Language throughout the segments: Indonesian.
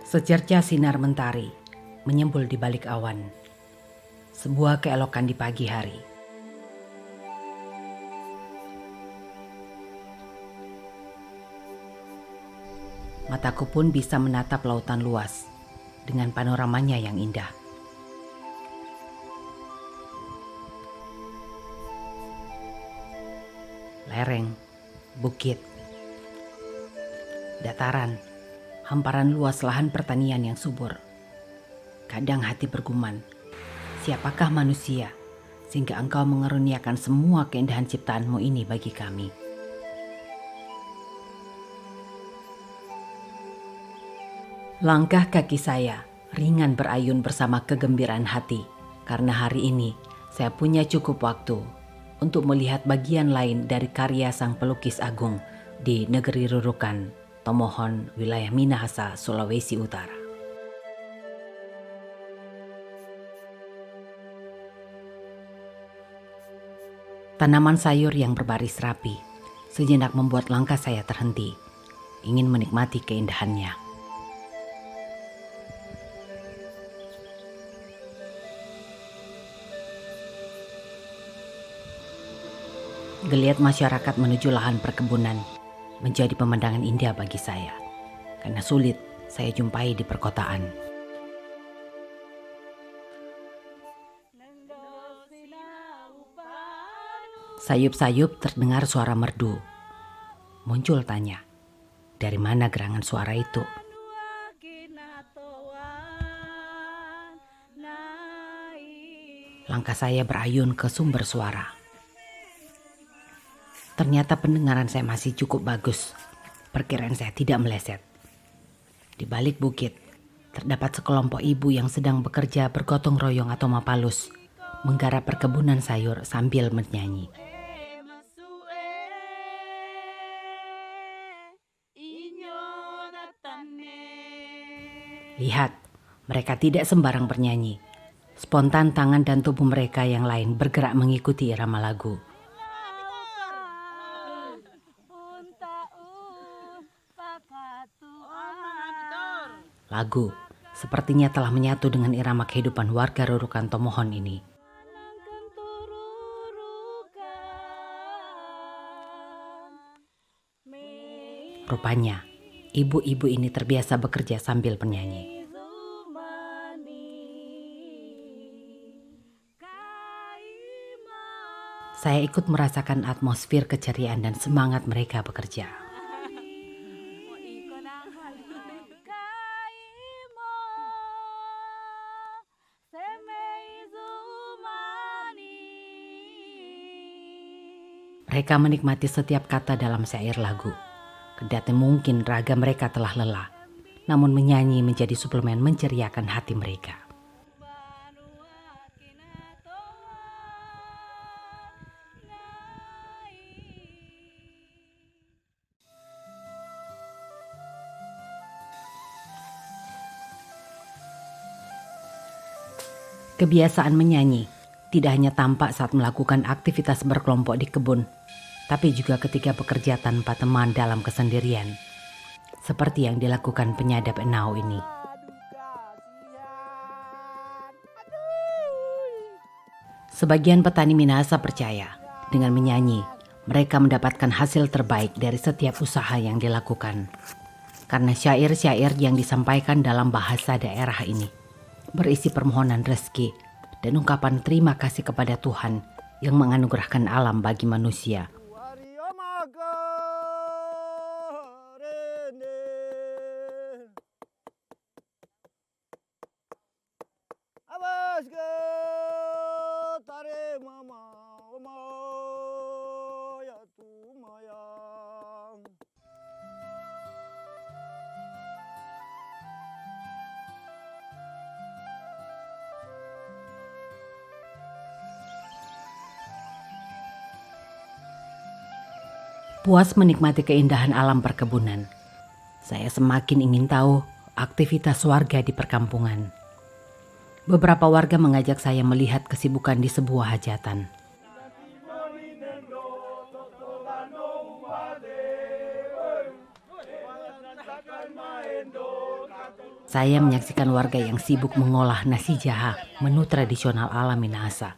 Secerca sinar mentari menyembul di balik awan. Sebuah keelokan di pagi hari. Mataku pun bisa menatap lautan luas dengan panoramanya yang indah. Lereng, bukit, dataran, hamparan luas lahan pertanian yang subur. Kadang hati bergumam, siapakah manusia sehingga engkau mengaruniakan semua keindahan ciptaanmu ini bagi kami? Langkah kaki saya ringan berayun bersama kegembiraan hati karena hari ini saya punya cukup waktu untuk melihat bagian lain dari karya sang pelukis agung di negeri Rurukan, Tomohon, wilayah Minahasa, Sulawesi Utara. Tanaman sayur yang berbaris rapi sejenak membuat langkah saya terhenti, ingin menikmati keindahannya. Geliat masyarakat menuju lahan perkebunan menjadi pemandangan indah bagi saya, karena sulit saya jumpai di perkotaan. Sayup-sayup terdengar suara merdu. Muncul tanya, dari mana gerangan suara itu? Langkah saya berayun ke sumber suara. Ternyata pendengaran saya masih cukup bagus. Perkiraan saya tidak meleset. Di balik bukit, terdapat sekelompok ibu yang sedang bekerja bergotong royong atau mapalus, menggarap perkebunan sayur sambil bernyanyi. Lihat, mereka tidak sembarang bernyanyi. Spontan tangan dan tubuh mereka yang lain bergerak mengikuti irama lagu. Lagu sepertinya telah menyatu dengan irama kehidupan warga Rurukan Tomohon ini. Rupanya, ibu-ibu ini terbiasa bekerja sambil bernyanyi. Saya ikut merasakan atmosfer keceriaan dan semangat mereka bekerja. Mereka menikmati setiap kata dalam syair lagu. Kendati mungkin raga mereka telah lelah, namun menyanyi menjadi suplemen menceriakan hati mereka. Kebiasaan menyanyi tidak hanya tampak saat melakukan aktivitas berkelompok di kebun, tapi juga ketika bekerja tanpa teman dalam kesendirian, seperti yang dilakukan penyadap Enau ini. Sebagian petani Minahasa percaya, dengan menyanyi, mereka mendapatkan hasil terbaik dari setiap usaha yang dilakukan. Karena syair-syair yang disampaikan dalam bahasa daerah ini berisi permohonan rezeki dan ungkapan terima kasih kepada Tuhan yang menganugerahkan alam bagi manusia. Puas menikmati keindahan alam perkebunan, saya semakin ingin tahu aktivitas warga di perkampungan. Beberapa warga mengajak saya melihat kesibukan di sebuah hajatan. Saya menyaksikan warga yang sibuk mengolah nasi jaha, menu tradisional ala Minahasa.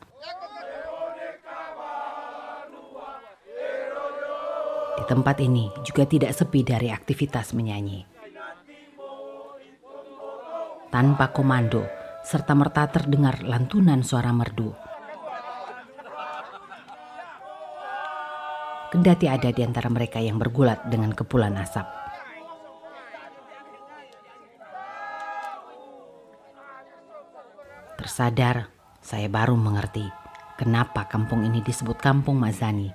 Di tempat ini juga tidak sepi dari aktivitas menyanyi. Tanpa komando, serta-merta terdengar lantunan suara merdu. Kendati ada di antara mereka yang bergulat dengan kepulan asap. Tersadar, saya baru mengerti kenapa kampung ini disebut Kampung Mak Zani,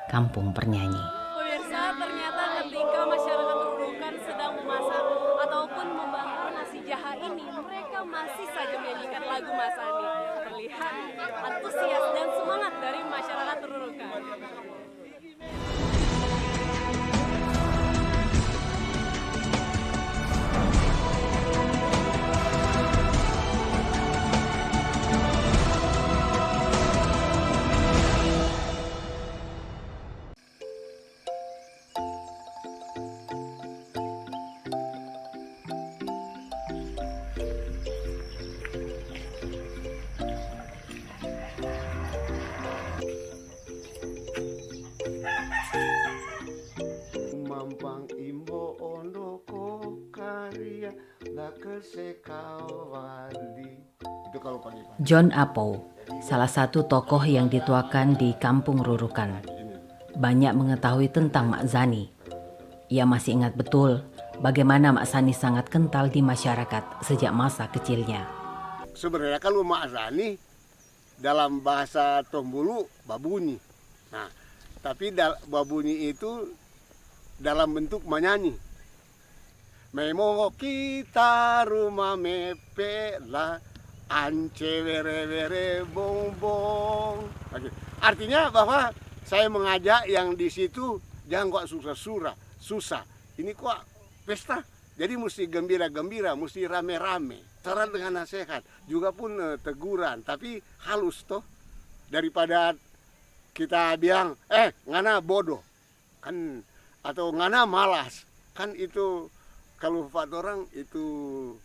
kampung pernyanyi. Pemirsa, ternyata ketika masyarakat Nunukan sedang memasak ataupun membakar nasi jaha ini, mereka masih saja menyanyikan lagu Mak Zani. Terlihat antusias dan semangat dari masyarakat Nunukan. Mampang imbo ondoko karya la kesekawali. Itu kalau pagi-pagi. John Apo, salah satu tokoh yang dituakan di Kampung Rurukan, banyak mengetahui tentang Mak Zani. Ia masih ingat betul bagaimana Mak Zani sangat kental di masyarakat sejak masa kecilnya. Sebenarnya kalau Mak Zani dalam bahasa Tombulu babunyi. Nah, tapi babunyi itu dalam bentuk menyanyi. Memo kita rumah mepela ance were bong bong. Artinya bahwa saya mengajak yang di situ jangan kok susah. Ini kok pesta. Jadi mesti gembira-gembira, mesti rame-rame. Saran dengan nasihat, juga pun teguran, tapi halus toh. Daripada kita bilang, ngana bodoh. Kan atau ngana malas, kan itu kalau Pak orang itu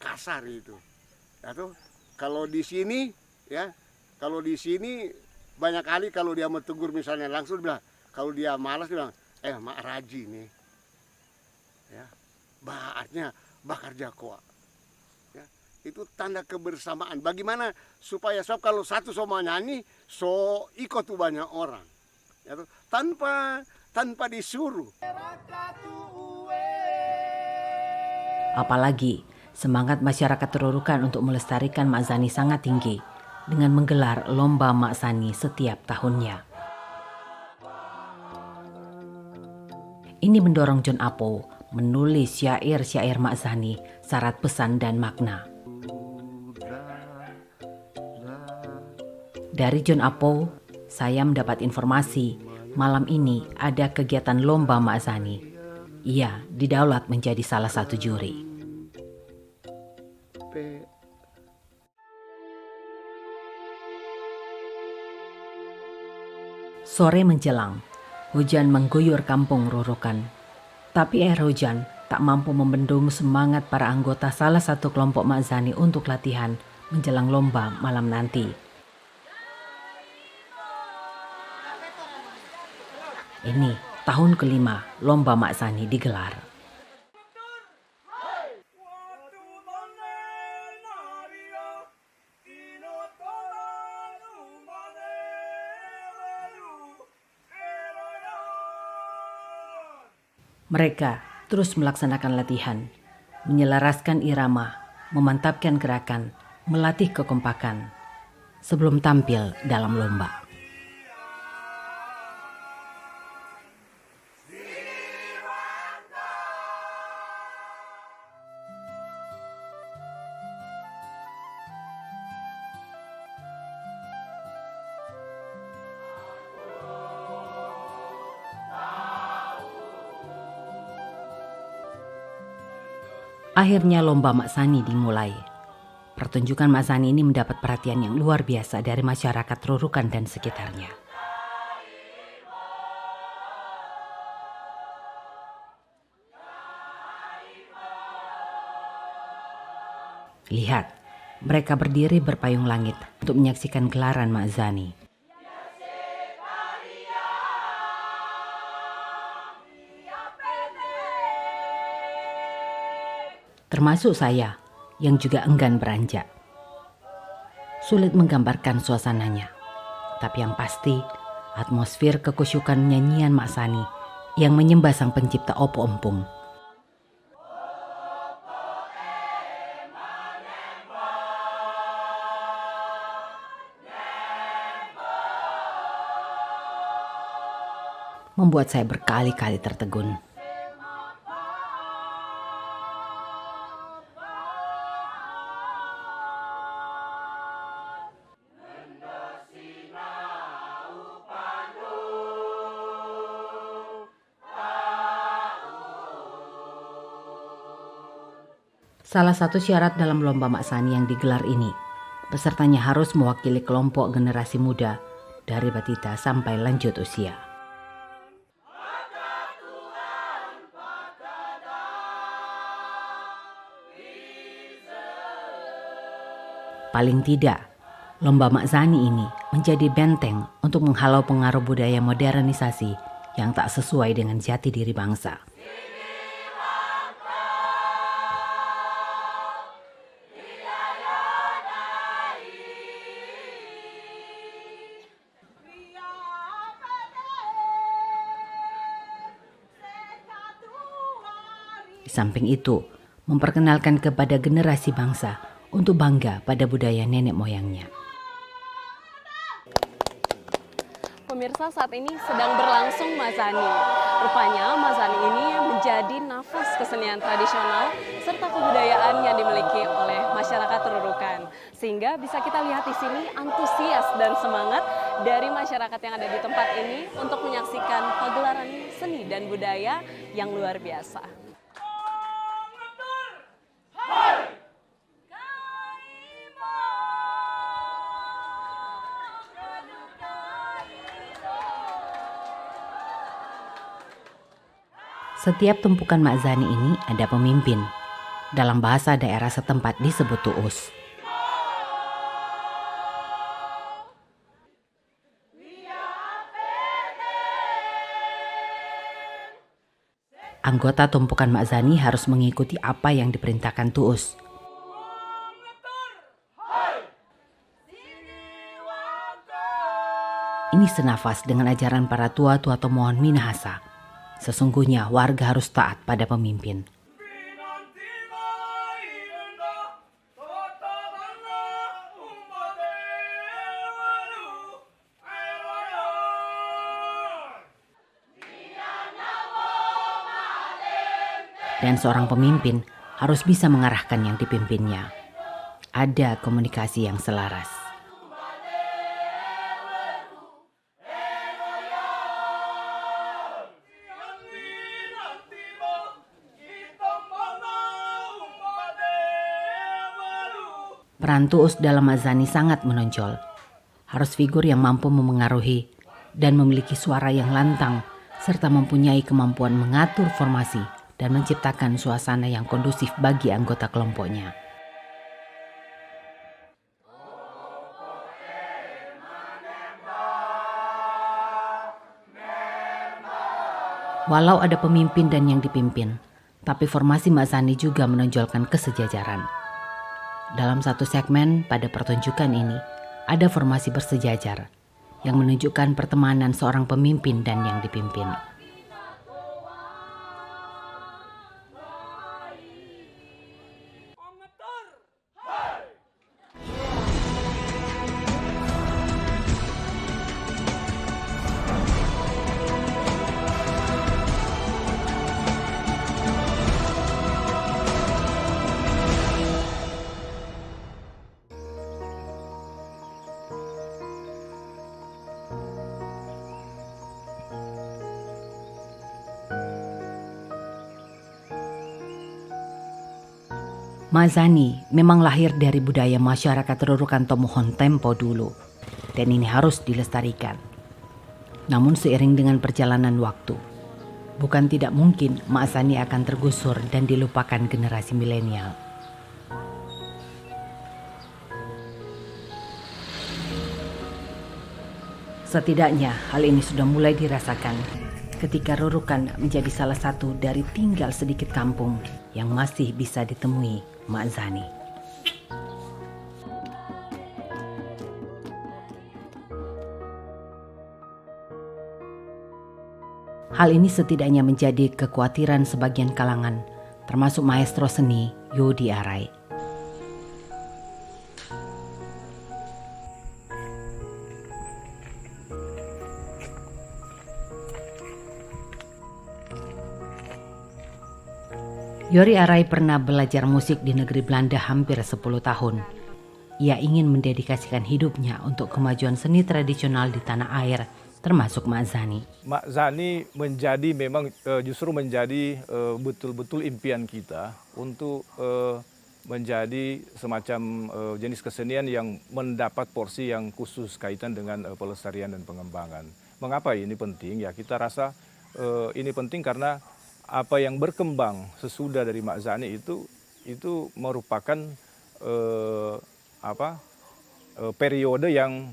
kasar itu. Atau kalau di sini ya, kalau di sini banyak kali kalau dia mau tegur misalnya langsung bilang, kalau dia malas dia bilang, mak raji nih, ya, baatnya bakar jakoa. Ya, itu tanda kebersamaan. Bagaimana supaya kalau satu sama nyanyi, so ikut tuh banyak orang, ya, tanpa disuruh. Apalagi semangat masyarakat Terurukan untuk melestarikan Mak Zani sangat tinggi dengan menggelar lomba Mak Zani setiap tahunnya. Ini mendorong John Apo menulis syair-syair Mak Zani syarat pesan dan makna. Dari John Apo, saya mendapat informasi malam ini ada kegiatan lomba Mak Zani. Ia didaulat menjadi salah satu juri. Sore menjelang, hujan mengguyur kampung Rurukan. Tapi air hujan tak mampu membendung semangat para anggota salah satu kelompok Mak Zani untuk latihan menjelang lomba malam nanti. Ini tahun kelima lomba Mak Zani digelar. Mereka terus melaksanakan latihan, menyelaraskan irama, memantapkan gerakan, melatih kekompakan sebelum tampil dalam lomba. Akhirnya lomba Mak Zani dimulai. Pertunjukan Mak Zani ini mendapat perhatian yang luar biasa dari masyarakat Rurukan dan sekitarnya. Lihat, mereka berdiri berpayung langit untuk menyaksikan gelaran Mak Zani. Termasuk saya yang juga enggan beranjak. Sulit menggambarkan suasananya, tapi yang pasti atmosfer kekusyukan nyanyian Mak Sani yang menyembah Sang Pencipta Opo Empung. Membuat saya berkali-kali tertegun. Salah satu syarat dalam lomba Mak Sani yang digelar ini, pesertanya harus mewakili kelompok generasi muda dari batita sampai lanjut usia. Paling tidak, lomba Mak Sani ini menjadi benteng untuk menghalau pengaruh budaya modernisasi yang tak sesuai dengan jati diri bangsa. Di samping itu, memperkenalkan kepada generasi bangsa untuk bangga pada budaya nenek moyangnya. Pemirsa, saat ini sedang berlangsung Mazani. Rupanya Mazani ini menjadi nafas kesenian tradisional serta kebudayaan yang dimiliki oleh masyarakat Tururukan. Sehingga bisa kita lihat di sini antusias dan semangat dari masyarakat yang ada di tempat ini untuk menyaksikan pagelaran seni dan budaya yang luar biasa. Setiap tumpukan Mak Zani ini ada pemimpin. Dalam bahasa daerah setempat disebut tuus. Anggota tumpukan Mak Zani harus mengikuti apa yang diperintahkan tuus. Ini senafas dengan ajaran para tua-tua Tomohon Minahasa. Sesungguhnya warga harus taat pada pemimpin. Dan seorang pemimpin harus bisa mengarahkan yang dipimpinnya. Ada komunikasi yang selaras. Peran tuus dalam Mak Zani sangat menonjol. Harus figur yang mampu memengaruhi dan memiliki suara yang lantang, serta mempunyai kemampuan mengatur formasi dan menciptakan suasana yang kondusif bagi anggota kelompoknya. Walau ada pemimpin dan yang dipimpin, tapi formasi Mak Zani juga menonjolkan kesejajaran. Dalam satu segmen pada pertunjukan ini, ada formasi bersejajar yang menunjukkan pertemanan seorang pemimpin dan yang dipimpin. Mak Zani memang lahir dari budaya masyarakat Tururukan Tomohon tempo dulu, dan ini harus dilestarikan. Namun seiring dengan perjalanan waktu, bukan tidak mungkin Mak Zani akan tergusur dan dilupakan generasi milenial. Setidaknya hal ini sudah mulai dirasakan ketika Rurukan menjadi salah satu dari tinggal sedikit kampung yang masih bisa ditemui Mak Zani. Hal ini setidaknya menjadi kekhawatiran sebagian kalangan, termasuk maestro seni Yodi Arai. Yodi Arai pernah belajar musik di negeri Belanda hampir 10 tahun. Ia ingin mendedikasikan hidupnya untuk kemajuan seni tradisional di tanah air, termasuk Mak Zani. Mak Zani justru menjadi betul-betul impian kita untuk menjadi semacam jenis kesenian yang mendapat porsi yang khusus kaitan dengan pelestarian dan pengembangan. Mengapa ini penting? Ya kita rasa ini penting karena apa yang berkembang sesudah dari Mak Zani itu merupakan periode yang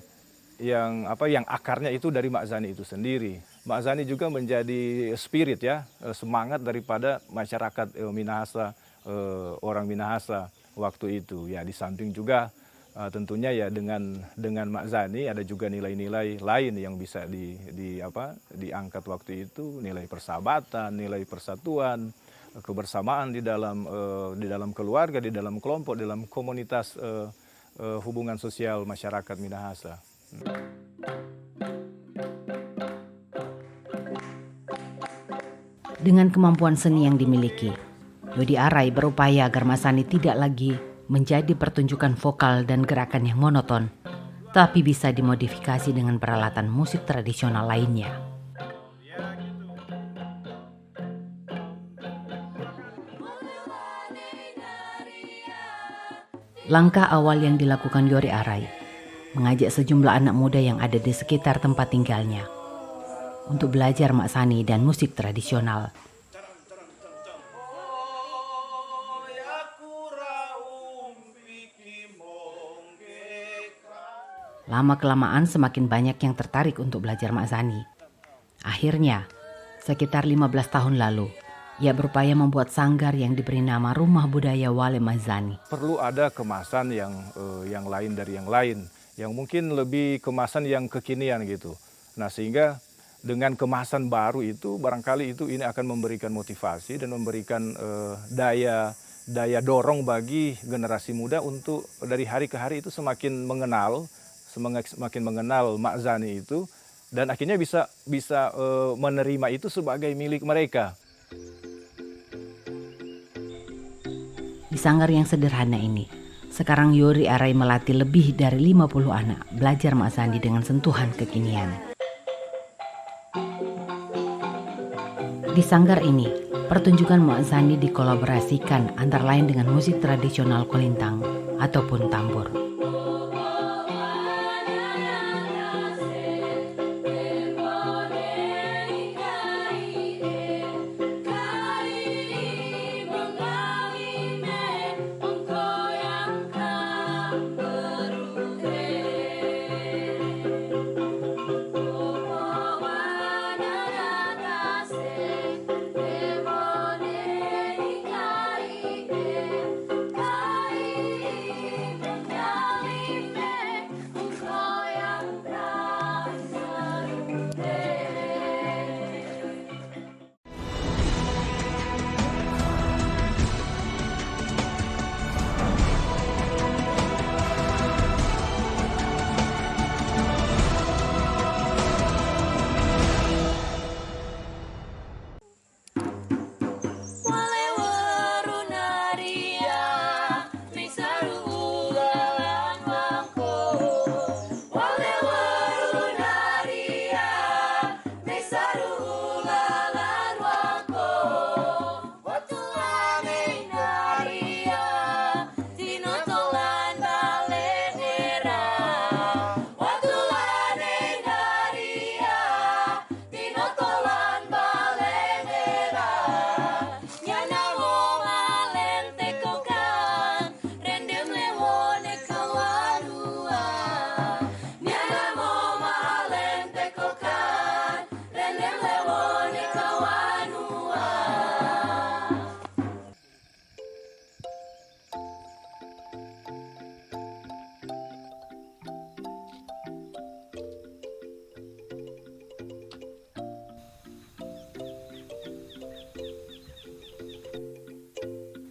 akarnya itu dari Mak Zani itu sendiri. Mak Zani juga menjadi spirit ya, semangat daripada masyarakat Minahasa, orang Minahasa waktu itu. Ya di samping juga tentunya ya dengan Mak Zani ada juga nilai-nilai lain yang bisa diangkat waktu itu, nilai persahabatan, nilai persatuan, kebersamaan di dalam keluarga, di dalam kelompok, di dalam komunitas hubungan sosial masyarakat Minahasa. Dengan kemampuan seni yang dimiliki, Yodi Arai berupaya agar Mak Zani tidak lagi menjadi pertunjukan vokal dan gerakan yang monoton, tapi bisa dimodifikasi dengan peralatan musik tradisional lainnya. Langkah awal yang dilakukan Yodi Arai mengajak sejumlah anak muda yang ada di sekitar tempat tinggalnya untuk belajar Mak Zani dan musik tradisional. Lama-kelamaan semakin banyak yang tertarik untuk belajar Mak Zani. Akhirnya, sekitar 15 tahun lalu, ia berupaya membuat sanggar yang diberi nama Rumah Budaya Wale Mak Zani. Perlu ada kemasan yang lain dari yang lain, yang mungkin lebih kemasan yang kekinian gitu. Nah sehingga dengan kemasan baru itu barangkali ini akan memberikan motivasi dan memberikan daya dorong bagi generasi muda untuk dari hari ke hari itu semakin mengenal Mak Zani itu dan akhirnya bisa menerima itu sebagai milik mereka. Di sanggar yang sederhana ini, sekarang Yodi Arai melatih lebih dari 50 anak belajar Mak Zani dengan sentuhan kekinian. Di sanggar ini, pertunjukan Mak Zani dikolaborasikan antara lain dengan musik tradisional Kolintang ataupun tambur.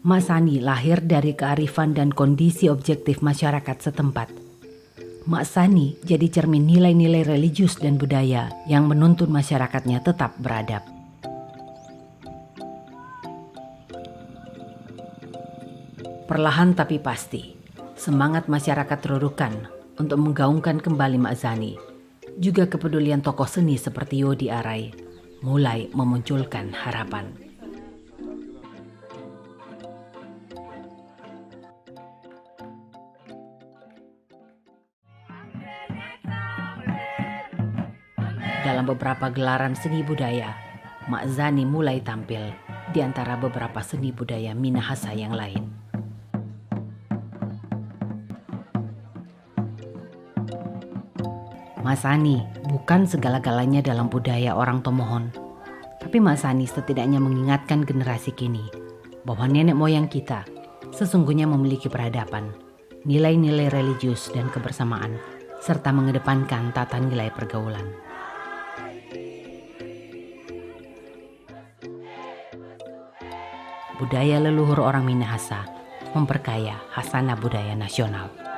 Mak Sani lahir dari kearifan dan kondisi objektif masyarakat setempat. Mak Sani jadi cermin nilai-nilai religius dan budaya yang menuntun masyarakatnya tetap beradab. Perlahan tapi pasti, semangat masyarakat Rorokan untuk menggaungkan kembali Mak Zani, juga kepedulian tokoh seni seperti Yodi Arai, mulai memunculkan harapan. Dalam beberapa gelaran seni budaya, Mak Zani mulai tampil di antara beberapa seni budaya Minahasa yang lain. Mak Sani bukan segala-galanya dalam budaya orang Tomohon, tapi Mak Sani setidaknya mengingatkan generasi kini bahwa nenek moyang kita sesungguhnya memiliki peradaban, nilai-nilai religius dan kebersamaan, serta mengedepankan tata nilai pergaulan. Budaya leluhur orang Minahasa memperkaya khasanah budaya nasional.